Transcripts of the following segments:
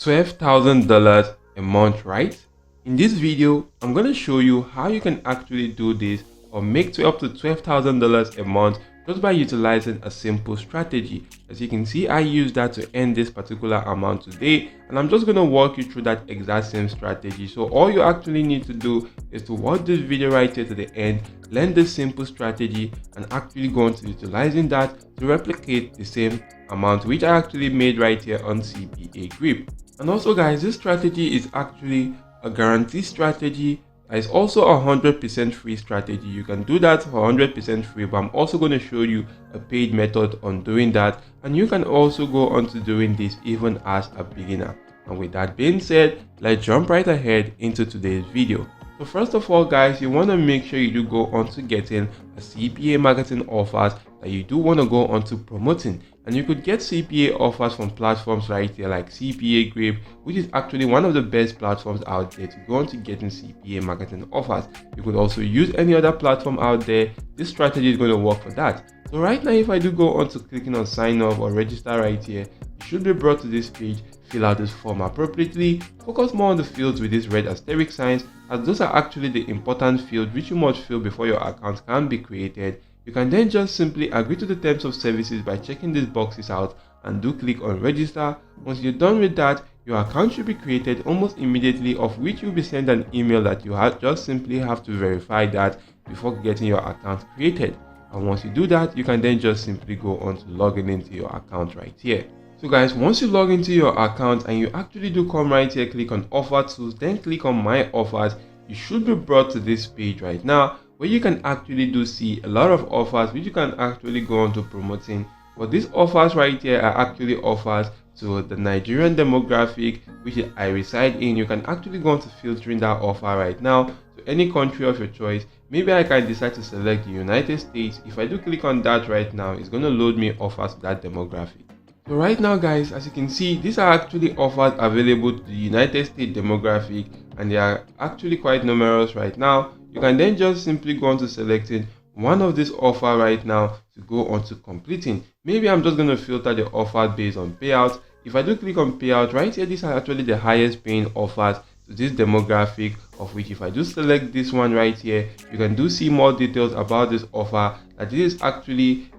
$12,000 a month, right? In this video, I'm going to show you how you can actually do this or make up to $12,000 a month just by utilizing a simple strategy. As you can see, I use that to earn this particular amount today, and I'm just going to walk you through that exact same strategy. So all you actually need to do is to watch this video right here to the end, learn this simple strategy, and actually go on to utilizing that to replicate the same amount which I actually made right here on CPAGRIP. And also guys, this strategy is actually a guarantee strategy. It's also a 100% free strategy. You can do that for 100% free, but I'm also going to show you a paid method on doing that, and you can also go on to doing this even as a beginner. And with that being said, let's jump right ahead into today's video. So first of all guys, you want to make sure you do go on to getting a CPA marketing offers that you do want to go on to promoting. And you could get CPA offers from platforms right here like CPAGRIP, which is actually one of the best platforms out there to go on to getting CPA marketing offers. You could also use any other platform out there. This strategy is going to work for that. So right now, if I do go on to clicking on sign up or register right here, you should be brought to this page. Fill out this form appropriately, focus more on the fields with these red asterisk signs, as those are actually the important fields which you must fill before your account can be created. You can then just simply agree to the terms of services by checking these boxes out and do click on register. Once you're done with that, your account should be created almost immediately, of which you'll be sent an email that you just simply have to verify that before getting your account created. And once you do that, you can then just simply go on to logging into your account right here. So guys, once you log into your account and you actually do come right here, click on offer tools, then click on my offers, you should be brought to this page right now where you can actually do see a lot of offers which you can actually go on to promoting. But these offers right here are actually offers to the Nigerian demographic which I reside in. You can actually go on to filtering that offer right now to any country of your choice. Maybe I can decide to select the United States. If I do click on that right now, it's going to load me offers to that demographic. So right now guys, as you can see, these are actually offers available to the United States demographic, and they are actually quite numerous right now. You can then just simply go on to selecting one of these offers right now to go on to completing. Maybe I'm just going to filter the offer based on payout. If I do click on payout right here, these are actually the highest paying offers to this demographic, of which if I do select this one right here, you can do see more details about this offer, that this is actually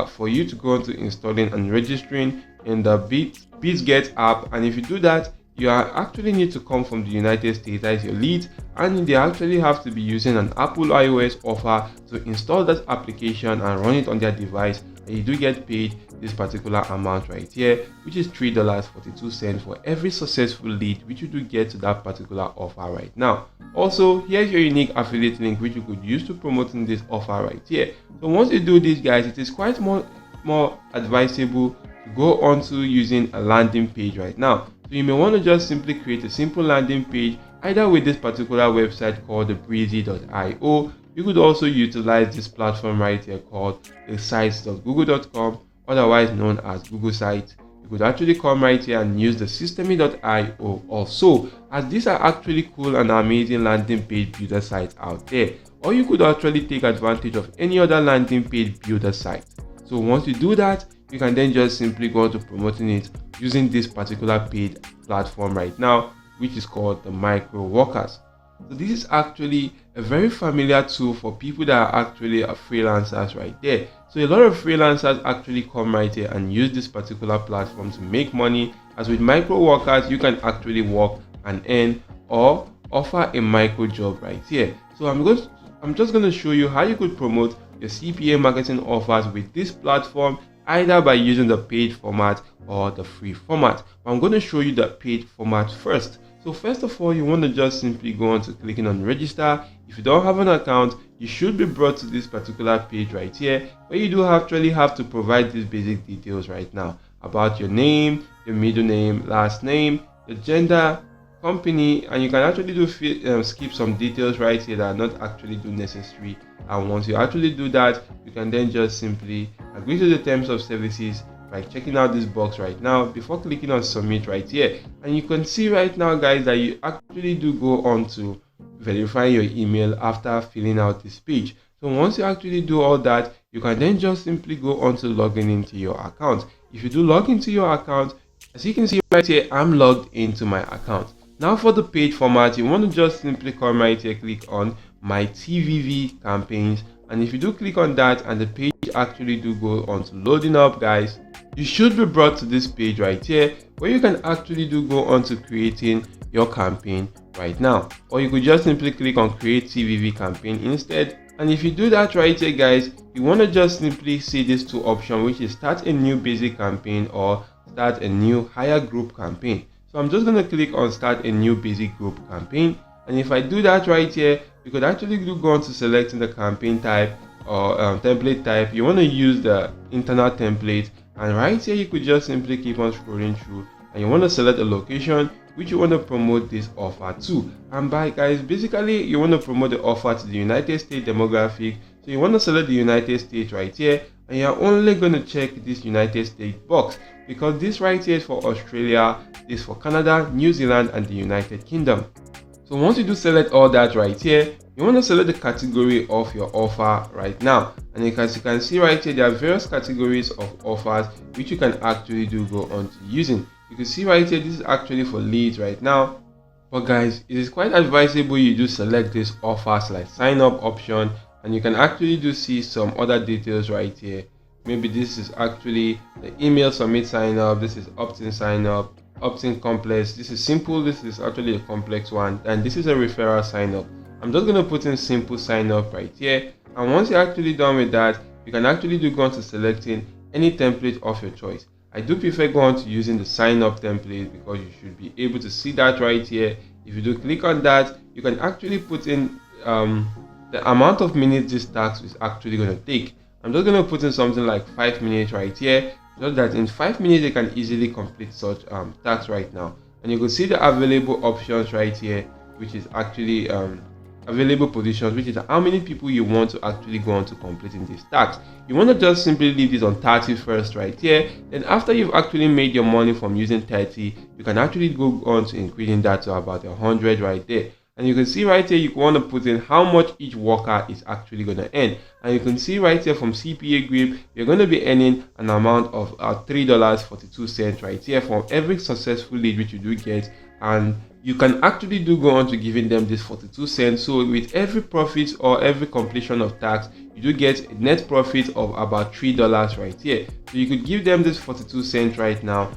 for you to go on to installing and registering in the BizGet app. And if you do that, you actually need to come from the United States as your lead, and they actually have to be using an Apple iOS offer to install that application and run it on their device. And you do get paid this particular amount right here, which is $3.42 for every successful lead which you do get to that particular offer right now. Also, here's your unique affiliate link which you could use to promoting this offer right here. So once you do this guys, it is quite more advisable to go on to using a landing page right now. So you may want to just simply create a simple landing page either with this particular website called the breezy.io. You could also utilize this platform right here called the sites.google.com, otherwise known as Google Sites. You could actually come right here and use the systemy.io also, as these are actually cool and amazing landing page builder sites out there. Or you could actually take advantage of any other landing page builder site. So once you do that, you can then just simply go to promoting it using this particular paid platform right now, which is called the Micro Workers. So this is actually a very familiar tool for people that are actually freelancers right there. So a lot of freelancers actually come right here and use this particular platform to make money. As with Micro Workers, you can actually work and earn or offer a micro job right here. So I'm just going to show you how you could promote your CPA marketing offers with this platform, either by using the paid format or the free format. I'm going to show you the paid format first. So first of all, you want to just simply go on to clicking on register. If you don't have an account, you should be brought to this particular page right here, where you do actually have to provide these basic details right now about your name, your middle name, last name, your gender, company, and you can actually do skip some details right here that are not actually necessary. And once you actually do that, you can then just simply agree to the terms of services by checking out this box right now before clicking on submit right here. And you can see right now guys that you actually do go on to verify your email after filling out this page. So once you actually do all that, you can then just simply go on to logging into your account. If you do log into your account, As you can see right here, I'm logged into my account. Now for the page format, you want to just simply come right here, click on my TVV campaigns, and if you do click on that and the page actually do go on to loading up, guys, you should be brought to this page right here where you can actually do go on to creating your campaign right now, or you could just simply click on create TVV campaign instead. And if you do that right here, guys, you want to just simply see these two options, which is start a new basic campaign or start a new higher group campaign. So I'm just going to click on start a new basic group campaign, and if I do that right here, you could actually do go on to selecting the campaign type or template type. You want to use the internal template, and right here you could just simply keep on scrolling through, and you want to select a location which you want to promote this offer to. And by guys, basically you want to promote the offer to the United States demographic, so you want to select the United States right here, and you're only going to check this United States box, because this right here is for Australia, this for Canada, New Zealand, and the United Kingdom. So once you do select all that right here, you want to select the category of your offer right now, and as you can see right here, there are various categories of offers which you can actually do go on to using. You can see right here, this is actually for leads right now, but guys, it is quite advisable you do select this offers like sign up option, and you can actually do see some other details right here. Maybe this is actually the email submit sign up, this is opt-in sign up, opt-in complex, this is simple, this is actually a complex one, and this is a referral sign up. I'm just going to put in simple sign up right here, and once you're actually done with that, you can actually do go on to selecting any template of your choice. I do prefer going to using the sign up template because you should be able to see that right here. If you do click on that, you can actually put in the amount of minutes this task is actually going to take. I'm just going to put in something like 5 minutes right here, so that in 5 minutes you can easily complete such tasks right now. And you can see the available options right here, which is actually available positions, which is how many people you want to actually go on to completing these tasks. You want to just simply leave this on 30 first right here. Then after you've actually made your money from using 30, you can actually go on to increasing that to about 100 right there. And you can see right here, you want to put in how much each worker is actually going to earn. And you can see right here from CPAGRIP, you're going to be earning an amount of $3.42 right here from every successful lead which you do get. And you can actually do go on to giving them this 42 cents. So with every profit or every completion of task, you do get a net profit of about $3 right here. So you could give them this 42 cents right now,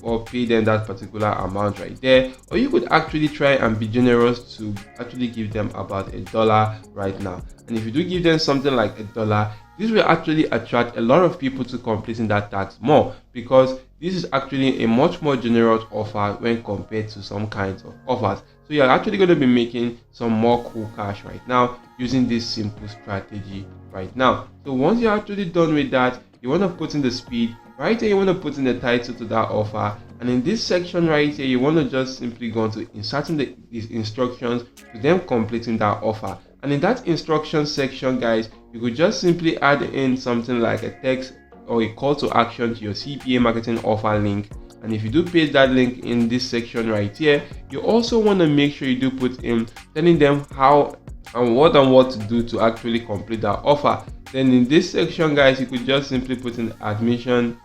or pay them that particular amount right there, or you could actually try and be generous to actually give them about $1 right now. And if you do give them something like $1, this will actually attract a lot of people to completing that task more, because this is actually a much more generous offer when compared to some kinds of offers. So you're actually going to be making some more cool cash right now using this simple strategy right now. So once you're actually done with that, you want to put in the speed right here. You want to put in the title to that offer, and in this section right here, you want to just simply go on to inserting these instructions to them completing that offer. And in that instruction section, guys, you could just simply add in something like a text or a call to action to your CPA marketing offer link. And if you do paste that link in this section right here, you also want to make sure you do put in telling them how and what to do to actually complete that offer. Then in this section, guys, you could just simply put in admin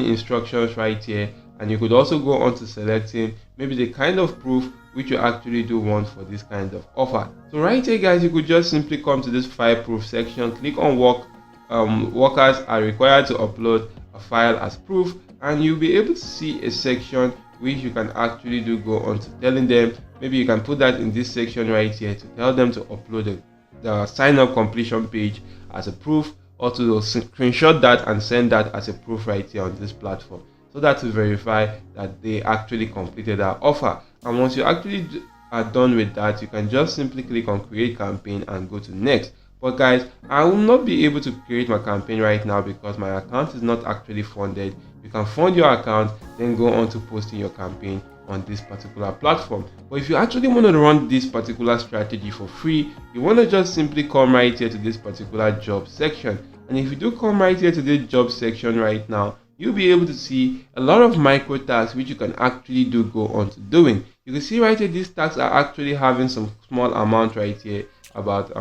instructions right here, and you could also go on to selecting maybe the kind of proof which you actually do want for this kind of offer. So right here, guys, you could just simply come to this file proof section, click on workers are required to upload a file as proof, and you'll be able to see a section which you can actually do go on to telling them. Maybe you can put that in this section right here to tell them to upload the sign up completion page as a proof, or to screenshot that and send that as a proof right here on this platform, so that to verify that they actually completed that offer. And once you actually are done with that, you can just simply click on create campaign and go to next. But guys, I will not be able to create my campaign right now because my account is not actually funded. You can fund your account, then go on to posting your campaign on this particular platform. But if you actually want to run this particular strategy for free, you want to just simply come right here to this particular job section. And if you do come right here to this job section right now, you'll be able to see a lot of micro tasks which you can actually do go on to doing. You can see right here, these tasks are actually having some small amount right here, about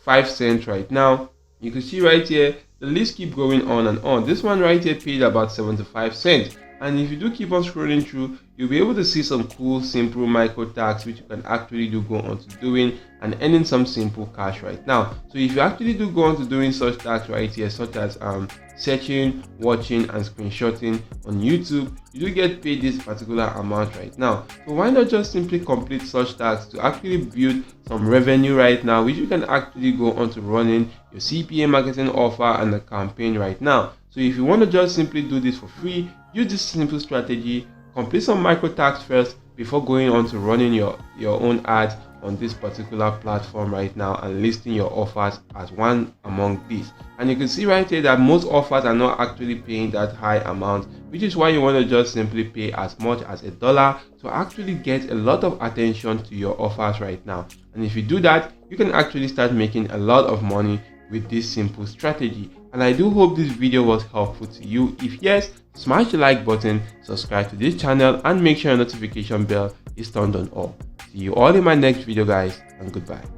5 cents right now. You can see right here, the list keep going on and on. This one right here paid about 75 cents. And if you do keep on scrolling through, you'll be able to see some cool simple micro tasks which you can actually do go on to doing and earning some simple cash right now. So if you actually do go on to doing such tasks right here, such as searching, watching and screenshotting on YouTube, you do get paid this particular amount right now. So why not just simply complete such tasks to actually build some revenue right now, which you can actually go on to running your CPA marketing offer and the campaign right now. So if you want to just simply do this for free, use this simple strategy, complete some micro tasks first before going on to running your own ads on this particular platform right now and listing your offers as one among these. And you can see right here that most offers are not actually paying that high amount, which is why you want to just simply pay as much as $1 to actually get a lot of attention to your offers right now. And if you do that, you can actually start making a lot of money with this simple strategy. And I do hope this video was helpful to you. If yes, smash the like button, subscribe to this channel and make sure your notification bell is turned on all. See you all in my next video guys, and goodbye.